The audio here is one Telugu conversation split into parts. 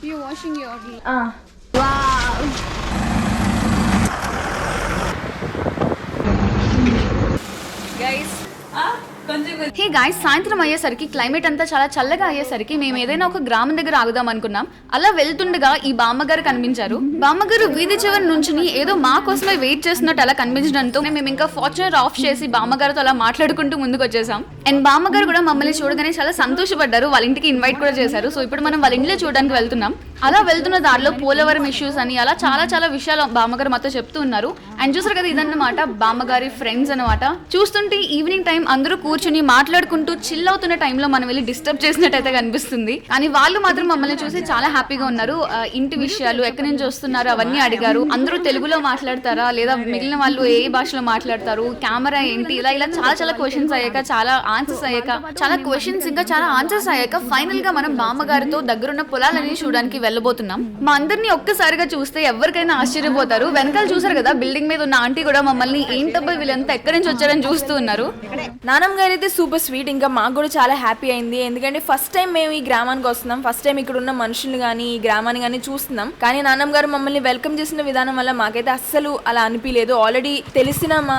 You washing your wow. Guys, hey guys, సాయంత్రం అయ్యేసరికి క్లైమేట్ అంతా చాలా చల్లగా అయ్యేసరికి మేము ఏదైనా ఒక గ్రామం దగ్గర ఆగుదాం అనుకున్నాం. అలా వెళ్తుండగా ఈ బామ్మగారు కనిపించారు. బామ్మగారు వీధి చివరి నుంచి ఏదో మా కోసమే వెయిట్ చేస్తున్నట్టు అలా కనిపించడంతో మేము ఇంకా ఫార్చునర్ ఆఫ్ చేసి బామ్మగారితో అలా మాట్లాడుకుంటూ ముందుకు వచ్చేసాం. అండ్ బామ్మగారు కూడా మమ్మల్ని చూడగానే చాలా సంతోషపడ్డారు. వాళ్ళ ఇంటికి ఇన్వైట్ కూడా చేశారు. సో ఇప్పుడు మనం వాళ్ళ ఇంట్లో చూడడానికి వెళ్తున్నాం. అలా వెళ్తున్న దారిలో పోలవరం ఇష్యూస్ అని అలా చాలా చాలా విషయాలు బామ్మగారు మాతో చెప్తూ ఉన్నారు. అండ్ చూసారు కదా, ఇదన్నమాట బామ్మగారి ఫ్రెండ్స్ అనమాట. చూస్తుంటే ఈవినింగ్ టైం అందరూ కూర్చుని మాట్లాడుకుంటూ చిల్ అవుతున్న టైంలో మనం వెళ్ళి డిస్టర్బ్ చేసినట్టయితే కనిపిస్తుంది. కానీ వాళ్ళు మాత్రం మమ్మల్ని చూసి చాలా హ్యాపీగా ఉన్నారు. ఇంటి విషయాలు, ఎక్కడి నుంచి వస్తున్నారు అవన్నీ అడిగారు. అందరూ తెలుగులో మాట్లాడతారా లేదా మిగిలిన వాళ్ళు ఏ భాషలో మాట్లాడతారు, కెమెరా ఏంటి, ఇలా ఇలా చాలా చాలా క్వశ్చన్స్ అయ్యాక, చాలా ఆన్సర్స్ అయ్యాక, చాలా క్వశ్చన్స్ ఇంకా చాలా ఆన్సర్స్ అయ్యాక ఫైనల్ గా మనం బామ్మగారితో దగ్గరున్న పొలాలని చూడడానికి వెళ్ళబోతున్నాం. మా అందరినీ ఒక్కసారిగా చూస్తే ఎవరికైనా ఆశ్చర్యపోతారు. వెనకాల చూసారు కదా, బిల్డింగ్ మీద ఉన్న ఆంటీ కూడా మమ్మల్ని ఏంటబ్బా వీళ్ళంతా ఎక్కడి నుంచి వచ్చారని చూస్తూ ఉన్నారు. నానమ్మ గారు అయితే సూపర్ స్వీట్. ఇంకా మాకు కూడా చాలా హ్యాపీ అయింది. ఎందుకంటే ఫస్ట్ టైం మేము ఈ గ్రామానికి వస్తున్నాం. ఫస్ట్ టైం ఇక్కడ ఉన్న మనుషులు కానీ ఈ గ్రామాన్ని కానీ చూస్తున్నాం. కానీ నానమ్మ గారు మమ్మల్ని వెల్కమ్ చేసిన విధానం వల్ల మాకైతే అస్సలు అలా అనిపించలేదు. ఆల్రెడీ తెలిసిన మా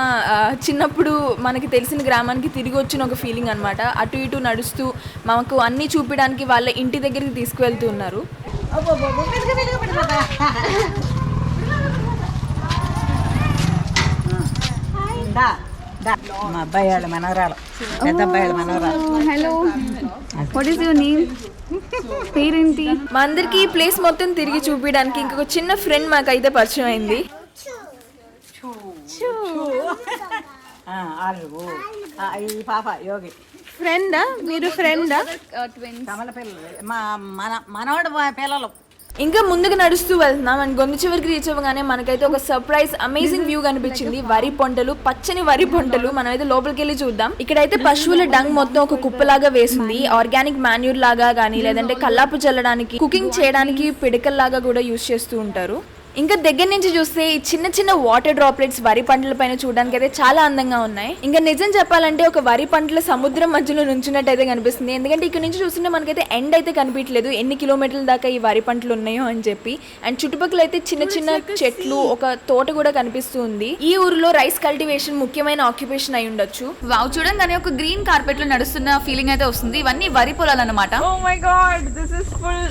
చిన్నప్పుడు మనకి తెలిసిన గ్రామానికి తిరిగి వచ్చిన ఒక ఫీలింగ్ అనమాట. అటు ఇటు నడుస్తూ మాకు అన్ని చూపించడానికి వాళ్ళ ఇంటి దగ్గరికి తీసుకువెళ్తూ ఉన్నారు. మా అబ్బాయి వాళ్ళ మనవరాలు, పెద్ద అబ్బాయి వాళ్ళ మనవరాలు. Hello, what is your name? పేరేంటి? మా అందరికి ఈ ప్లేస్ మొత్తం తిరిగి చూపించడానికి ఇంకొక చిన్న ఫ్రెండ్ మాకైతే పరిచయం అయింది. ఈ పాప యోగి ఫ్రెండా? మీరు ఫ్రెండా? కమల పిల్లలు, మా మనవాడు పిల్లలు. ఇంకా ముందుకు నడుస్తూ వెళ్తున్నాం. అండ్ గొంతు చివరికి రీచ్ అవ్వగానే మనకైతే ఒక సర్ప్రైజ్ అమేజింగ్ వ్యూ కనిపించింది. వరి పంటలు, పచ్చని వరి పంటలు. మనమైతే లోపలికి వెళ్ళి చూద్దాం. ఇక్కడైతే పశువుల డంగ్ మొత్తం ఒక కుప్పలాగా వేసింది. ఆర్గానిక్ మాన్యూర్ లాగా కానీ, లేదంటే కల్లాపు చల్లడానికి, కుకింగ్ చేయడానికి పిడకల్లాగా కూడా యూజ్ చేస్తూ ఉంటారు. ఇంకా దగ్గర నుంచి చూస్తే ఈ చిన్న చిన్న వాటర్ డ్రాప్లెట్స్ వరి పంటల పైన చూడడానికి అయితే చాలా అందంగా ఉన్నాయి. ఇంకా నిజం చెప్పాలంటే ఒక వరి పంటల సముద్రం మధ్యలో నుంచున్నట్టు అయితే కనిపిస్తుంది. ఎందుకంటే ఇక్కడ నుంచి చూస్తుంటే మనకైతే ఎండ్ అయితే కనిపించలేదు, ఎన్ని కిలోమీటర్ల దాకా ఈ వరి పంటలు ఉన్నాయో అని చెప్పి. అండ్ చుట్టుపక్కల అయితే చిన్న చిన్న చెట్లు, ఒక తోట కూడా కనిపిస్తూ ఉంది. ఈ ఊరిలో రైస్ కల్టివేషన్ ముఖ్యమైన ఆక్యుపేషన్ అయి ఉండొచ్చు. వావ్, చూడంగానే ఒక గ్రీన్ కార్పెట్ లో నడుస్తున్న ఫీలింగ్ అయితే వస్తుంది. ఇవన్నీ వరి పొలాలు అన్నమాట. Oh my God, this is full.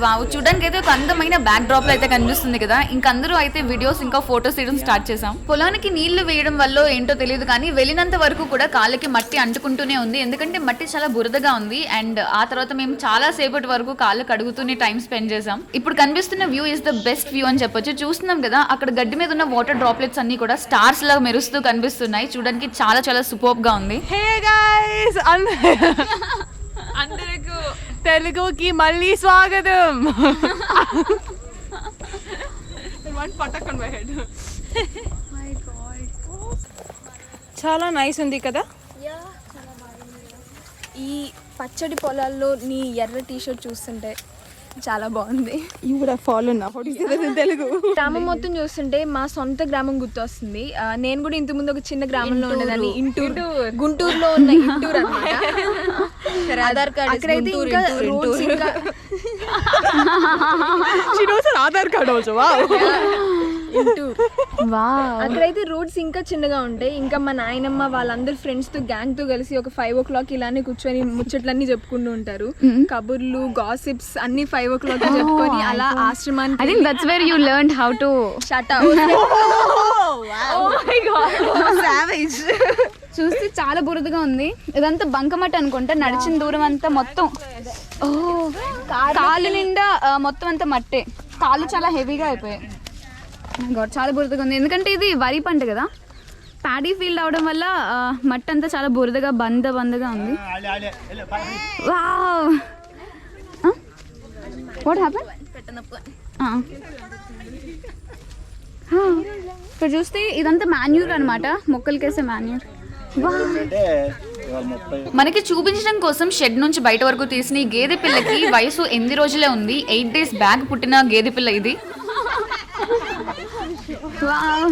Wow, చూడడానికి అయితే ఒక అందమైన బ్యాక్ డ్రాప్ లో అయితే కనిపిస్తుంది కదా. ఇంకా అందరూ అయితే వీడియోస్ ఇంకా ఫోటోస్ తీయడం స్టార్ట్ చేసాం. పొలానికి నీళ్లు వేయడం వల్ల ఏంటో తెలియదు కానీ వెళ్ళినంత వరకు కూడా కాళ్ళకి మట్టి అంటుకుంటూనే ఉంది. ఎందుకంటే మట్టి చాలా బురదగా ఉంది. అండ్ ఆ తర్వాత మేము చాలా సేపటి వరకు కాళ్ళు కడుగుతూనే టైం స్పెండ్ చేసాం. ఇప్పుడు కనిపిస్తున్న view is the best view అని చెప్పొచ్చు. చూస్తున్నాం కదా, అక్కడ గడ్డి మీద ఉన్న వాటర్ డ్రాప్లెట్స్ అన్ని కూడా స్టార్స్ లాగా మెరుస్తూ కనిపిస్తున్నాయి. చూడడానికి చాలా చాలా సూపర్బ్ గా ఉంది. హే గైస్, అందరికీ తెలుగుకి మళ్ళీ స్వాగతం. చాలా నైస్ ఉంది కదా. ఈ పచ్చడి పొలాల్లో నీ ఎర్ర టీషర్ట్ చూస్తుంటే చాలా బాగుంది. You would have fallen now. What is this in Telugu? గ్రామం మొత్తం చూస్తుంటే మా సొంత గ్రామం గుర్తొస్తుంది. నేను కూడా ఇంత ముందు ఒక చిన్న గ్రామంలో ఉండేదాన్ని. గుంటూరులో ఉన్న ఇంటూరు అన్నమాట. ఆధార్ కార్డ్ అక్కడైతే ఇంకా రోడ్స్ ఇంకా she knows Aadhaar card also. Wow, అక్కడైతే రోడ్స్ ఇంకా చిన్నగా ఉంటాయి. ఇంకా మా నాయనమ్మ వాళ్ళందరూ ఫ్రెండ్స్ తో గ్యాంగ్ తో కలిసి ఒక 5 o'clock ఇలానే కూర్చొని ముచ్చట్లన్నీ చెప్పుకుంటూ ఉంటారు. కబుర్లు, గాసిప్స్ అన్ని 5 o'clock చెప్పుకొని అలా ఆశ్రమానికి. I think that's where you learned how to shut up. Oh my god, savage. చూస్తే చాలా బురదగా ఉంది. ఇదంతా బంకమట్టి అనుకుంటా. నడిచిన దూరం అంతా మొత్తం కాళ్ళు నిండా మొత్తం అంతా మట్టే. కాళ్ళు చాలా హెవీగా అయిపోయాయి. చాలా బురదగా ఉంది. ఎందుకంటే ఇది వరి పంట కదా, ప్యాడీ ఫీల్డ్ అవడం వల్ల మట్టి అంతా చాలా బురదగా బందగా ఉంది. Wow, what happen? ఇక్కడ చూస్తే ఇదంతా మాన్యూర్ అనమాట, మొక్కలకేసే మాన్యూర్. మనకి చూపించడం కోసం షెడ్ నుంచి బయట వరకు తీసిన ఈ గేదె పిల్లకి వయసు 8 రోజులే ఉంది. 8 days బ్యాక్ పుట్టిన గేదె పిల్ల ఇది. Wow,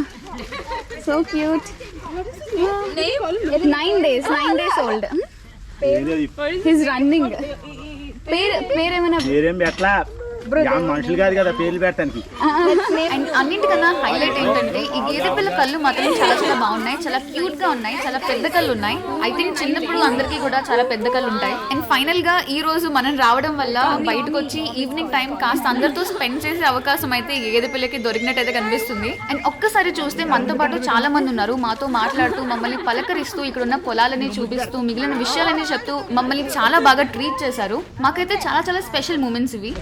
so cute. 9 days old. He's running. పేరేమైనా పేరేం పెట్టలా మనుషులు కాదు కదా పేర్లు పెట్టడానికి. అండ్ అన్నింటికన్నా హైలైట్ ఏంటంటే ఈ గేదె పిల్ల కళ్ళు మాత్రం చాలా చాలా బాగున్నాయి, చాలా క్యూట్ గా ఉన్నాయి, చాలా పెద్ద కళ్ళు ఉన్నాయి. ఐ థింక్ చిన్నప్పుడు అందరికీ కూడా చాలా పెద్ద కళ్ళు ఉంటాయి. అండ్ ఫైనల్ గా ఈ రోజు మనం రావడం వల్ల బయటకు వచ్చి ఈవినింగ్ టైం కాస్త అందరితో స్పెండ్ చేసే అవకాశం అయితే ఈ గేదె పిల్లకి దొరికినట్టయితే కనిపిస్తుంది. అండ్ ఒక్కసారి చూస్తే మనతో పాటు చాలా మంది ఉన్నారు, మాతో మాట్లాడుతూ మమ్మల్ని పలకరిస్తూ ఇక్కడున్న పొలాలని చూపిస్తూ మిగిలిన విషయాలని చెప్తూ మమ్మల్ని చాలా బాగా ట్రీట్ చేశారు. మాకైతే చాలా చాలా స్పెషల్ మూమెంట్స్ ఇవి.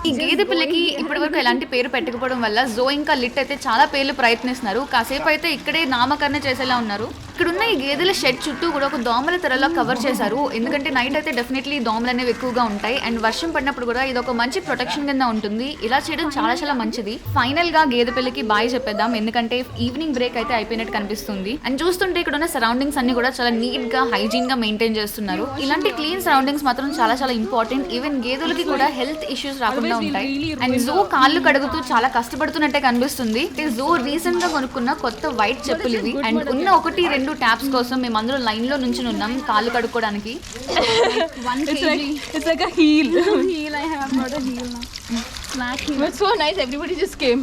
ఈ గేదె పిల్లకి ఇప్పటి వరకు ఎలాంటి పేరు పెట్టకపోవడం వల్ల జో ఇంకా లిట్ అయితే చాలా పేర్లు ప్రయత్నిస్తున్నారు. కాసేపు అయితే ఇక్కడే నామకరణ చేసేలా ఉన్నారు. ఇక్కడున్న ఈ గేదెల షెడ్ చుట్టూ కూడా ఒక దోమల తెరలో కవర్ చేశారు. ఎందుకంటే నైట్ అయితే డెఫినెట్లీ దోమలు అనేవి ఎక్కువగా ఉంటాయి. అండ్ వర్షం పడినప్పుడు కూడా ఇది ఒక మంచి ప్రొటెక్షన్ కింద ఉంటుంది. ఇలా చేయడం చాలా చాలా మంచిది. ఫైనల్ గా గేదె పిల్లకి బాయ్ చెప్పేద్దాం, ఎందుకంటే ఈవినింగ్ బ్రేక్ అయితే అయిపోయినట్టు కనిపిస్తుంది. అండ్ చూస్తుంటే ఇక్కడ ఉన్న సరౌండింగ్స్ అన్ని కూడా చాలా నీట్ గా హైజీన్ గా మెయింటైన్ చేస్తున్నారు. ఇలాంటి క్లీన్ సరౌండింగ్స్ మాత్రం చాలా చాలా ఇంపార్టెంట్. ఈవెన్ గేదెలకి కూడా హెల్త్ ఇష్యూస్ రాకుండా ఉంటాయి. అండ్ జో కాళ్ళు కడుగుతూ చాలా కష్టపడుతున్నట్టే కనిపిస్తుంది. జో రీసెంట్ గా కొనుక్కున్న కొత్త వైట్ చెప్పులు ఇవి. అండ్ ఉన్న 1-2 ట్యాప్స్ కోసం మేము అందరూ లైన్ లో నుంచి ఉన్నాం కాళ్ళు కడుక్కోవడానికి. It's like a heel. I have not a heel now. Flat heel. It's so nice. Everybody just came.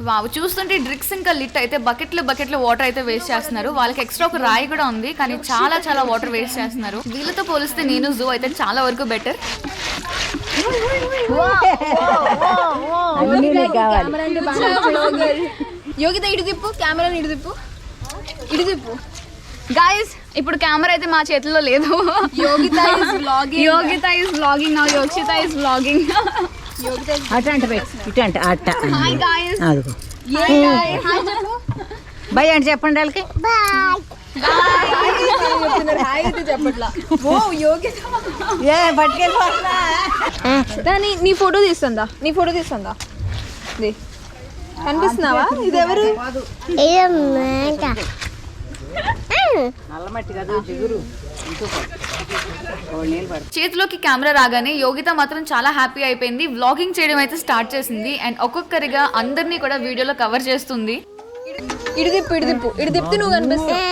Wow, చూస్తుంటే డ్రిక్స్ ఇంకా లిట్ అయితే బకెట్లు వాటర్ అయితే వేస్ట్ చేస్తున్నారు. వాళ్ళకి ఎక్స్ట్రా ఒక రాయి కూడా ఉంది, కానీ చాలా చాలా వాటర్ వేస్ట్ చేస్తున్నారు. వీళ్ళతో పోలిస్తే నేను జో అయితే చాలా వరకు బెటర్. యోగిత ఇటు తిప్పు, కెమెరాని ఇటు తిప్పు. గైస్, ఇప్పుడు కెమెరా అయితే మా చేతిలో లేదు. Yogita is vlogging. Yogita is vlogging now. Yokshita is vlogging. అటు అంటే ఇటు అంటే అట్ట. Hi guys. అదిగో బై అంటే చెప్పండి వాళ్ళకి. దాని నీ ఫోటో తీస్తుందా? కనిపిస్తున్నావా? ఇది ఎవరు? చేతిలోకి కెమెరా రాగానే యోగిత మాత్రం చాలా హ్యాపీ అయిపోయింది. వ్లాగింగ్ చేయడం అయితే స్టార్ట్ చేసింది. అండ్ ఒక్కొక్కరిగా అందరినీ కూడా వీడియోలో కవర్ చేస్తుంది. ఇటు తిప్పి నువ్వు కనిపిస్తావు.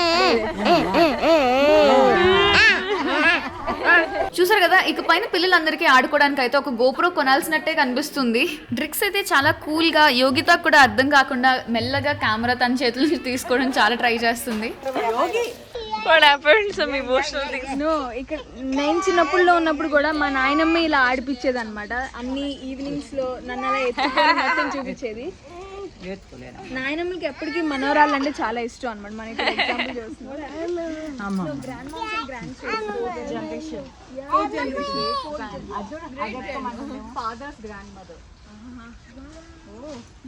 చూసారు కదా, ఇక పైన పిల్లలందరికీ ఆడుకోవడానికి అయితే ఒక గోప్రో కొనాల్సినట్టే కనిపిస్తుంది. డ్రిక్స్ అయితే చాలా కూల్ గా, యోగిత కూడా అర్థం కాకుండా మెల్లగా కెమెరా తన చేతుల నుంచి తీసుకోవడం చాలా ట్రై చేస్తుంది. What happened? Some emotional things. No, ఇక్కడ నేను చిన్నప్పుడులో ఉన్నప్పుడు కూడా మా నాయనమ్మ ఇలా ఆడిపించేది అనమాట. అన్ని ఈవినింగ్స్ లో నన్ను అలా ఎత్తుకొని మొత్తం చూపించేది. నాయనమ్మకి ఎప్పటికీ మనోరాలు అంటే చాలా ఇష్టం అనమాట. మన ఇక్కడ ఎగ్జాంపుల్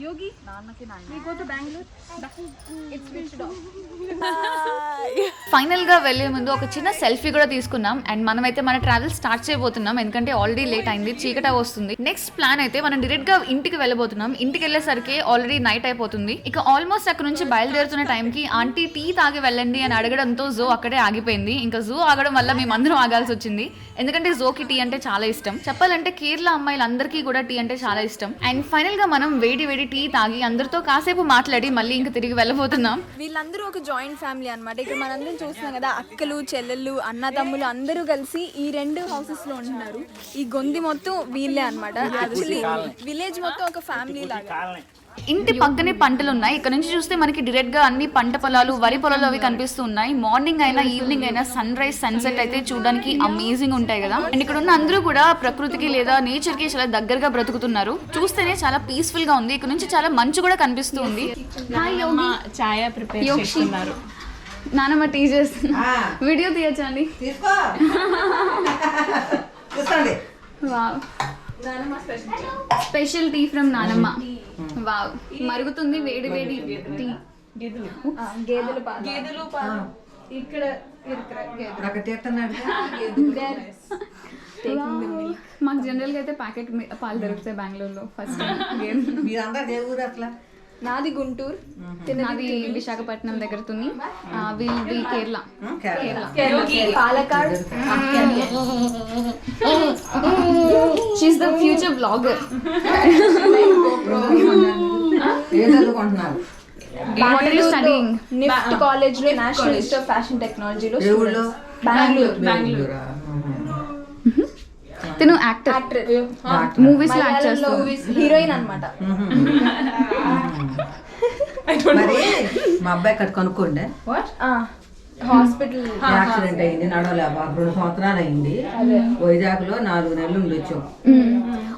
యోగి ఫైనల్ గా వెళ్లే ముందు ఒక చిన్న సెల్ఫీ కూడా తీసుకున్నాం. అండ్ మనమైతే మన ట్రావెల్ స్టార్ట్ చేయబోతున్నాం, ఎందుకంటే ఆల్రెడీ లేట్ అయింది, చీకట వస్తుంది. నెక్స్ట్ ప్లాన్ అయితే మనం డైరెక్ట్ గా ఇంటికి వెళ్ళబోతున్నాం. ఇంటికి వెళ్ళేసరికి ఆల్రెడీ నైట్ అయిపోతుంది. ఇక ఆల్మోస్ట్ అక్కడ నుంచి బయలుదేరుతున్న టైంకి ఆంటీ టీ తాగి వెళ్ళండి అని అడగడంతో జో అక్కడే ఆగిపోయింది. ఇంకా జో ఆగడం వల్ల మేమందరం ఆగాల్సి వచ్చింది, ఎందుకంటే జోకి టీ అంటే చాలా ఇష్టం. చెప్పాలంటే కేరళ అమ్మాయిలందరికీ కూడా టీ అంటే చాలా ఇష్టం. అండ్ ఫైనల్ గా మనం వేడి టీ తాగి అందరితో కాసేపు మాట్లాడి మళ్ళీ ఇంకా తిరిగి వెళ్ళబోతున్నాం. వీళ్ళందరూ ఒక జాయింట్ ఫ్యామిలీ అనమాట. ఇక్కడ మనందరం చూస్తున్నాం కదా, అక్కలు చెల్లెళ్ళు అన్నదమ్ములు అందరూ కలిసి ఈ 2 హౌసెస్ లో ఉంటున్నారు. ఈ గొంది మొత్తం వీళ్ళే అనమాట. యాక్చువల్లీ విలేజ్ మొత్తం ఒక ఫ్యామిలీ లాగా. ఇంటి పక్కనే పంటలు ఉన్నాయి. ఇక్కడ నుంచి చూస్తే మనకి డైరెక్ట్ గా అన్ని పంట పొలాలు, వరి పొలాలు అవి కనిపిస్తూ ఉన్నాయి. మార్నింగ్ అయినా ఈవినింగ్ అయినా సన్ రైజ్ సన్సెట్ అయితే చూడడానికి అమేజింగ్ ఉంటాయి కదా. అండ్ ఇక్కడ ఉన్న అందరూ కూడా ప్రకృతికి లేదా నేచర్ కి చాలా దగ్గరగా బ్రతుకుతున్నారు. చూస్తేనే చాలా పీస్ఫుల్ గా ఉంది. ఇక్కడ నుంచి చాలా మంచు కూడా కనిపిస్తూ ఉంది. చాయ్ ప్రిపేర్ చేస్తున్నారు. నానమ్మ టీ చేస్తున్నా. వీడియో తీయచ్చండి. వావ్, స్పెషల్ టీ ఫ్రమ్ నానమ్మ. వావ్, మరుగుతుంది వేడి టీ. గేదెలు పాలు ఇక్కడ మాకు జనరల్ గా అయితే ప్యాకెట్ పాలు దొరుకుతాయి బెంగళూరులో. ఫస్ట్ నాది గుంటూరు, నాది విశాఖపట్నం దగ్గర తుని. వీళ్ళది Kerala. Palakkad. She is the future blogger. What are you studying? NIFT college లో నేషనల్ ఇన్స్టిట్యూట్ ఆఫ్ ఫ్యాషన్ టెక్నాలజీలో బెంగళూరు. తను యాక్టర్, మూవీస్ లో యాక్ట్ చేస్తాడు, హీరోయిన్ అన్నమాట. మరి మా అబ్బాయి ఇక్కడ కనుక్కోండి. హాస్పిటల్ యాక్సిడెంట్ అయింది, నడవలే, 2 సంవత్సరాలు అయింది. వైజాగ్ లో 4 నెలలు ఉండి వచ్చాం.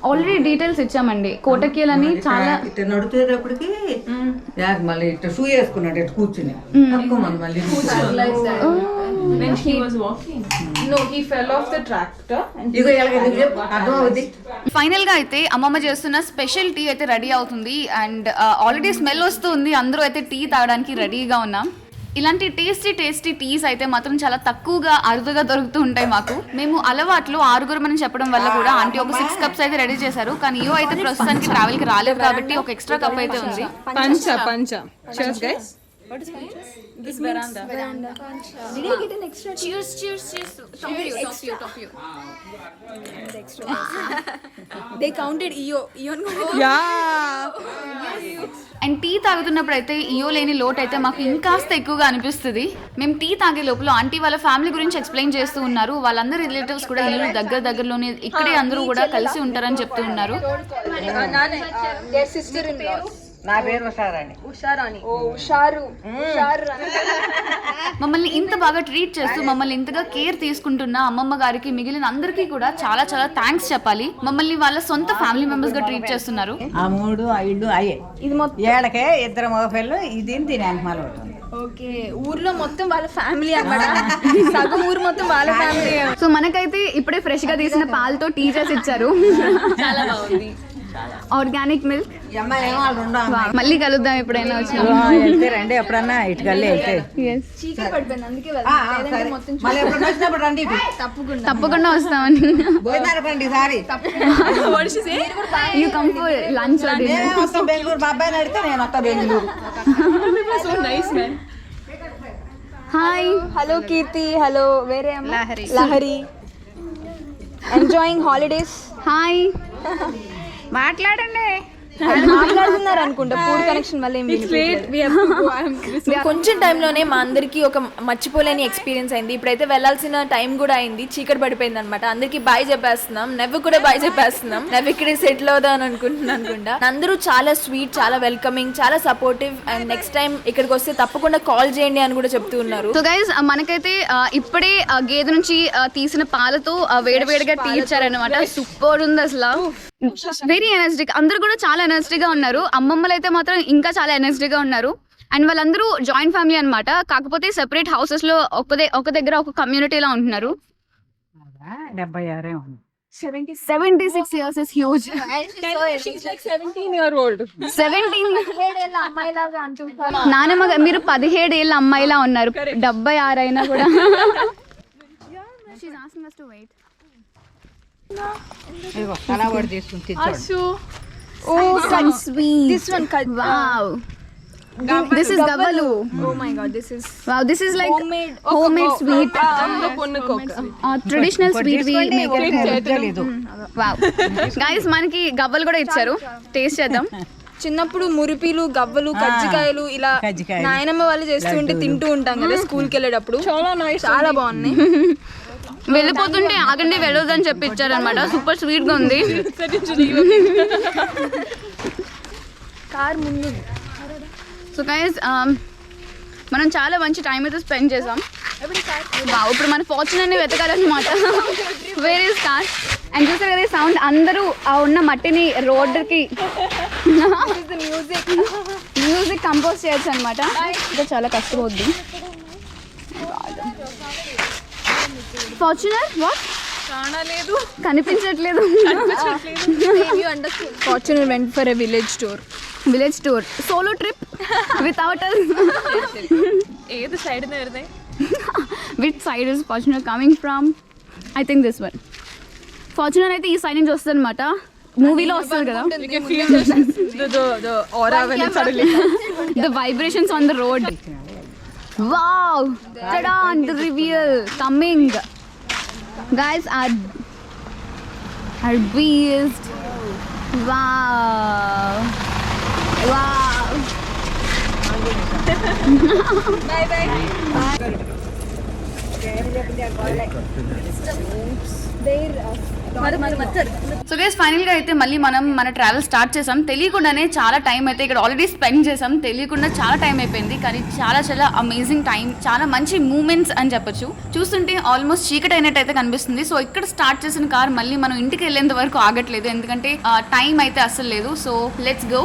ఆల్రెడీ డీటెయిల్స్ ఇచ్చామండి. కోటకీల్ అని చాలా ఇట్లా నడుతున్నప్పటికి మళ్ళీ ఇట్లా షూ వేసుకున్నాడు, ఇట్లా కూర్చుని తక్కువ మంది మళ్ళీ When he was walking. No, he fell off the tractor. ఇగో అర్థం అవుద్ది. ఫైనల్ గా అయితే అమ్మమ్మ చేస్తున్న స్పెషల్ టీ అయితే రెడీ అవుతుంది. అండ్ ఆల్రెడీ స్మెల్ వస్తుంది, అందరూ అయితే టీ తాగడానికి రెడీగా ఉన్నాం. ఇలాంటి టేస్టీ టీస్ అయితే మాత్రం చాలా తక్కువగా అరుదుగా దొరుకుతూ ఉంటాయి మాకు. మేము అలవాట్లు 6 మనం చెప్పడం వల్ల కూడా ఆంటీ ఒక 6 కప్స్ అయితే రెడీ చేశారు. కానీ ఇయో అయితే ప్రస్తుతానికి ట్రావెల్ కి రాలేదు కాబట్టి ఒక ఎక్స్ట్రా కప్ అయితే ఉంది. Pancha. Cheers, guys. What is pancha? This veranda. Did you get an extra? Cheers. Top you. They counted EO. Yeah. And tea తాగుతున్నప్పుడు అయితే ఇయో లేని లోటు అయితే మాకు ఇంకాస్త ఎక్కువగా అనిపిస్తుంది. మేము టీ తాగే లోపల ఆంటీ వాళ్ళ ఫ్యామిలీ గురించి ఎక్స్ప్లెయిన్ చేస్తూ ఉన్నారు. వాళ్ళందరూ రిలేటివ్స్ కూడా ఇల్లు దగ్గరలోనే ఇక్కడే అందరూ కూడా కలిసి ఉంటారని చెప్తూ ఉన్నారు. నా పేరు ఉషారాణి. మమ్మల్ని ఇంత బాగా ట్రీట్ చేస్తూ మమ్మల్ని ఇంతగా కేర్ తీసుకుంటున్న అమ్మమ్మ గారికి, మిగిలిన అందరికీ కూడా చాలా చాలా థ్యాంక్స్ చెప్పాలి. మమ్మల్ని వాళ్ళ సొంత ఫ్యామిలీ మెంబర్స్ గా ట్రీట్ చేస్తున్నారు. ఆ 3 ఆ ఇల్లు అయ్యే ఇది మొత్తం ఏళ్ళకే 2 మగపిల్లలు, ఇది వెనకమాల ఉంటుంది. ఓకే, ఊర్లో మొత్తం వాళ్ళ ఫ్యామిలీ అన్నమాట. సగం ఊరు మొత్తం వాళ్ళ ఫ్యామిలీ. సో మనకైతే ఇప్పుడే ఫ్రెష్ గా తీసిన పాలతో టీ చేసి ఇచ్చారు. చాలా బాగుంది. Organic milk. మళ్ళీ కలుద్దాం ఎప్పుడైనా వచ్చినా. వెళ్తే రండి, ఎప్పుడన్నా ఇటుకల్లే వెళ్తే చీకటి పడిపోయింది, అందుకే మళ్ళీ ఎప్పుడు వచ్చినప్పుడు రండి. తప్పకుండా వస్తామని. భోజనాలు రండి సారి. You come for lunch. వస్తాం బెంగళూరు. మా అబ్బాయిని అడిగితే నేను వస్తా Bengaluru. So nice, man. Hi. Hello Keerthi. Hello వేరే లహరి. Enjoying holidays. హాయ్. మాట్లాడండి. మాట్లాడుతున్నారు అనుకుంటా. పూర్ కనెక్షన్ వల్ల కొంచెం టైంలోనే మా అందరికి ఒక మర్చిపోలేని ఎక్స్పీరియన్స్ అయింది. ఇప్పుడైతే వెళ్ళాల్సిన టైం కూడా అయింది, చీకటి పడిపోయింది అనమాట. అందరికి బాయ్ చెప్పేస్తున్నాం. నెవ్వు కూడా బాయ్ చెప్పేస్తున్నాం. నెవ్వు ఇక్కడే సెటిల్ అవుదాం అని అనుకుంటా. అందరూ చాలా స్వీట్, చాలా వెల్కమింగ్, చాలా సపోర్టివ్. అండ్ నెక్స్ట్ టైం ఇక్కడికి వస్తే తప్పకుండా కాల్ చేయండి అని కూడా చెప్తూ ఉన్నారు. సో గైస్, మనకైతే ఇప్పుడే గేదె నుంచి తీసిన పాలతో వేడివేడిగా టీ ఇచ్చారనమాట. సూపర్ ఉంది అసలు. Very energetic. అందరూ కూడా చాలా ఎనర్జెటిక్ గా ఉన్నారు. అమ్మమ్మలు అయితే మాత్రం ఇంకా చాలా ఎనర్జెటిక్ గా ఉన్నారు. అండ్ వాళ్ళందరూ జాయింట్ ఫ్యామిలీ అనమాట. కాకపోతే సెపరేట్ హౌసెస్ లో ఒక దగ్గర ఒక కమ్యూనిటీలా ఉంటున్నారు. 76 years is huge. She's like 17-year-old. 17. నానమ్మ మీరు 17 ఏళ్ళ అమ్మాయిలా ఉన్నారు. 76 అయినా కూడా. She's asking us to wait. అలా కూడా తీసుకుని తెచ్చాడు. Oh, such sweet. This one, wow. This is gavalu. Oh my god, this is like homemade sweet. Traditional sweet we make it. Wow. Guys, మనకి గవ్వలు కూడా ఇచ్చారు. టేస్ట్ చేద్దాం. చిన్నప్పుడు మురిపిలు, గవ్వలు, కజ్జికాయలు ఇలా నాయనమ్మ వాళ్ళు చేస్తుంటే తింటూ ఉంటాం కదా స్కూల్కి వెళ్ళేటప్పుడు. చాలా బాగున్నాయి. వెళ్ళిపోతుంటే ఆగండి వెళ్ళొద్దని చెప్పి ఇచ్చారనమాట. సూపర్ స్వీట్ గా ఉంది. కార్ ముందు. సో గైస్, మనం చాలా మంచి టైం అయితే స్పెండ్ చేసాం. ఇప్పుడు మన ఫార్చ్యూనర్ని వెతకాలన్నమాట. Where is car. అండ్ చూసారు కదా సౌండ్, అందరూ ఆ ఉన్న మట్టిని రోడ్డుకి మ్యూజిక్ కంపోజ్ చేయొచ్చు అనమాట. ఇంకా చాలా కష్టం అవుద్ది. ఫార్చ్యూనర్ వాట్ కనిపించట్లేదు. Fortuner went for a village tour. Solo trip without us. ഏത് സൈഡിൽ നിന്ന് വരുന്നേ? Which side is Fortuner coming from? I think this one. Fortuner అయితే ఈ సైడ్ నుంచి వస్తుంది అనమాట. మూవీలో వస్తుంది కదా. You can feel the aura when it's suddenly. The vibrations on the road. Wow! Ta-da! The reveal coming. Guys, our beast. Wow. So guys final గా అయితే మళ్ళీ మనం మన ట్రావెల్ స్టార్ట్ చేసాం. తెలియకుండానే చాలా టైం అయితే ఇక్కడ ఆల్రెడీ స్పెండ్ చేసాం. తెలియకుండా చాలా టైం అయిపోయింది, కానీ చాలా చాలా అమేజింగ్ టైం, చాలా మంచి మూమెంట్స్ అని చెప్పొచ్చు. చూస్తుంటే ఆల్మోస్ట్ చీకటి అయినట్టు అయితే కనిపిస్తుంది. సో ఇక్కడ స్టార్ట్ చేసిన కార్ మళ్ళీ మనం ఇంటికి వెళ్ళేంత వరకు ఆగట్లేదు, ఎందుకంటే టైం అయితే అస్సలు లేదు. So let's go.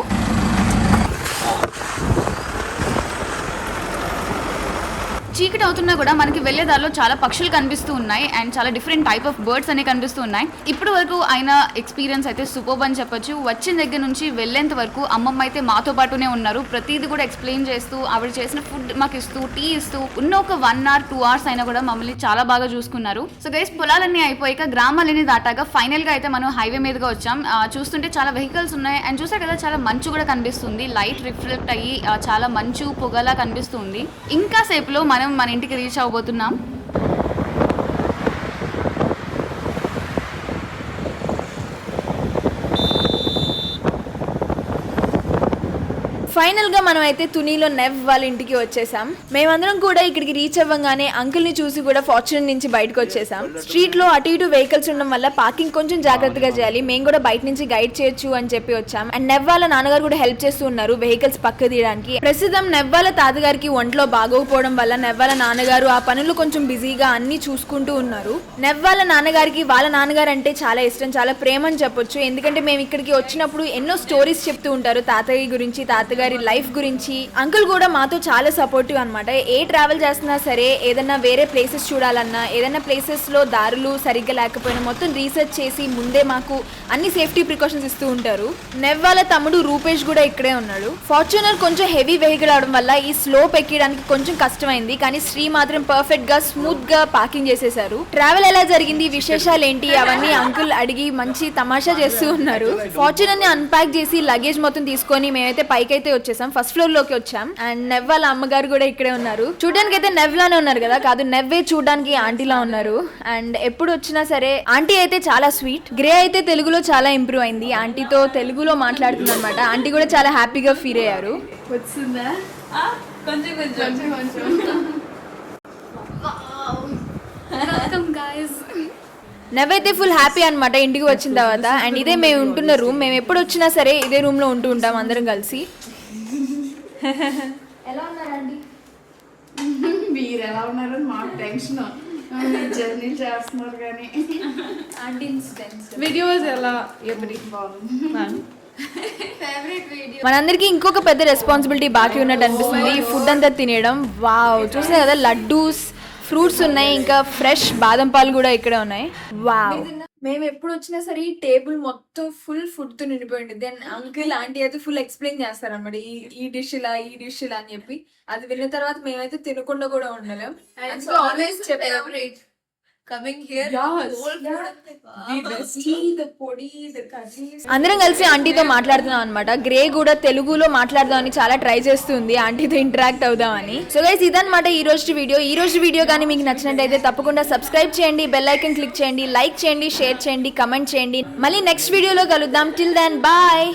చీకటి అవుతున్నా కూడా మనకి వెళ్లే దారిలో చాలా పక్షులు కనిపిస్తూ ఉన్నాయి అండ్ చాలా డిఫరెంట్ టైప్ ఆఫ్ బర్డ్స్ అనేవి కనిపిస్తూ ఉన్నాయి. ఇప్పటి వరకు అయిన ఎక్స్పీరియన్స్ అయితే సూపర్బ్ అని చెప్పొచ్చు. వచ్చిన దగ్గర నుంచి వెళ్ళేంత వరకు అమ్మమ్మ అయితే మాతో పాటునే ఉన్నారు. ప్రతిదీ కూడా ఎక్స్ప్లెయిన్ చేస్తూ, ఆవిడ చేసిన ఫుడ్ మాకు ఇస్తూ, టీ ఇస్తూ, ఉన్న ఒక 1 hour 2 hours అయినా కూడా మమ్మల్ని చాలా బాగా చూసుకున్నారు. సో గైస్ పొలాలన్నీ అయిపోయాక, గ్రామాలన్నీ దాటాక ఫైనల్ గా అయితే మనం హైవే మీదుగా వచ్చాం. చూస్తుంటే చాలా వెహికల్స్ ఉన్నాయి అండ్ చూసారు కదా చాలా మంచు కూడా కనిపిస్తుంది. లైట్ రిఫ్లెక్ట్ అయ్యి చాలా మంచు పొగలా కనిపిస్తుంది. ఇంకా సేపులో మనం మన ఇంటికి రీచ్ అవబోతున్నాం. ఫైనల్ గా మనం అయితే తునిలో నెవ్ వాళ్ళ ఇంటికి వచ్చేసాం. మేమందరం కూడా ఇక్కడికి రీచ్ అవ్వగానే అంకుల్ ని చూసి కూడా ఫార్చ్యూనర్ నుంచి బయటకు వచ్చేసాం. స్ట్రీట్ లో అటు ఇటు వెహికల్స్ ఉండడం వల్ల పార్కింగ్ కొంచెం జాగ్రత్తగా చేయాలి, మేము కూడా బయట నుంచి గైడ్ చేయొచ్చు అని చెప్పి వచ్చాం. అండ్ నెవ్ వాళ్ళ నాన్నగారు కూడా హెల్ప్ చేస్తూ ఉన్నారు వెహికల్స్ పక్క తీయడానికి. ప్రస్తుతం నెవ్ వాళ్ళ తాతగారికి ఒంట్లో బాగోకపోవడం వల్ల నెవ్ వాళ్ళ నాన్నగారు ఆ పనులు కొంచెం బిజీగా అన్ని చూసుకుంటూ ఉన్నారు. నెవ్ వాళ్ళ నాన్నగారికి వాళ్ళ నాన్నగారు అంటే చాలా ఇష్టం, చాలా ప్రేమ అని చెప్పొచ్చు. ఎందుకంటే మేము ఇక్కడికి వచ్చినప్పుడు ఎన్నో స్టోరీస్ చెప్తూ ఉంటారు తాతయ్య గురించి, తాతగారి లైఫ్ గురించి. అంకుల్ కూడా మాతో చాలా సపోర్టివ్ అన్నమాట. ఏ ట్రావెల్ చేస్తున్నా సరే, ఏదన్నా వేరే ప్లేసెస్ చూడాలన్నా, ఏదైనా ప్లేసెస్ లో దారులు సరిగ్గా లేకపోయినా మొత్తం రీసెర్చ్ చేసి ముందే మాకు అన్ని సేఫ్టీ ప్రికాషన్స్ ఇస్తూ ఉంటారు. నెవ్ వాళ్ళ తమ్ముడు రూపేష్ కూడా ఇక్కడే ఉన్నాడు. ఫార్చ్యూనర్ కొంచెం హెవీ వెహికల్ అవడం వల్ల ఈ స్లోప్ ఎక్కడానికి కొంచెం కష్టమైంది, కానీ శ్రీ మాత్రం పర్ఫెక్ట్ గా స్మూత్ గా పార్కింగ్ చేసేసారు. ట్రావెల్ ఎలా జరిగింది, విశేషాలు ఏంటి అవన్నీ అంకుల్ అడిగి మంచి తమాషా చేస్తూ ఉన్నారు. ఫార్చ్యూనర్ ని అన్పాక్ చేసి లగేజ్ మొత్తం తీసుకొని మేమైతే పైకైతే వచ్చేసాం, ఫస్ట్ ఫ్లోర్ లోకి వచ్చాం. అండ్ నెవ్ వాళ్ళ అమ్మగారు కూడా ఇక్కడే ఉన్నారు. చూడడానికి అయితే నెవ్ లానే ఉన్నారు కదా, కాదు నెవ్వే చూడడానికి ఆంటీలా ఉన్నారు. అండ్ ఎప్పుడు వచ్చినా సరే ఆంటీ అయితే చాలా స్వీట్. గ్రే అయితే తెలుగులో చాలా ఇంప్రూవ్ అయింది, ఆంటీతో తెలుగులో మాట్లాడుతుంది అనమాట. ఆంటీ కూడా చాలా హ్యాపీగా ఫీల్ అయ్యారు. వచ్చిందా కొంచెం నెవైతే ఫుల్ హ్యాపీ అనమాట ఇంటికి వచ్చిన తర్వాత. అండ్ ఇదే మేము ఉంటున్న రూమ్. మేము ఎప్పుడు వచ్చినా సరే ఇదే రూమ్ లో ఉంటూ ఉంటాం అందరం కలిసి. ఎలా ఉన్నారండి? మీరు ఎలా ఉన్నారు మాకు టెన్షన్, జర్నీ చేస్తున్నారు కానీ వీడియోస్ ఎలా ఎవరి మనందరికి ఇంకొక పెద్ద రెస్పాన్సిబిలిటీ బాకీ ఉన్నట్టు అనిపిస్తుంది, ఈ ఫుడ్ అంతా తినేయడం. వావ్, చూసే కదా లడ్డూస్, ఫ్రూట్స్ ఉన్నాయి, ఇంకా ఫ్రెష్ బాదం పాలు కూడా ఇక్కడ ఉన్నాయి. వావ్, మేము ఎప్పుడు వచ్చినా సరే ఈ టేబుల్ మొత్తం ఫుల్ ఫుడ్ తో నిండిపోయింది. దెన్ అంకుల్ ఆంటీ అయితే ఫుల్ ఎక్స్ప్లెయిన్ చేస్తారన్నమాట, ఈ డిష్ ఇలా, ఈ డిష్ ఇలా అని చెప్పి. అది విన్న తర్వాత మేమైతే తినకుండా కూడా ఉండలేం. ఆల్వేస్ చెప్పారు అందరం కలిసి ఆంటీతో మాట్లాడుతున్నాం అనమాట. గ్రే కూడా తెలుగులో మాట్లాడదామని చాలా ట్రై చేస్తుంది, ఆంటీతో ఇంటరాక్ట్ అవుదామని. సో గైస్ ఇదన్నమాట ఈ రోజు వీడియో కానీ మీకు నచ్చినట్టయితే తప్పకుండా సబ్స్క్రైబ్ చేయండి, బెల్ ఐకాన్ క్లిక్ చేయండి, లైక్ చేయండి, షేర్ చేయండి, కమెంట్ చేయండి. మళ్ళీ నెక్స్ట్ వీడియోలో కలుద్దాం. Till then bye.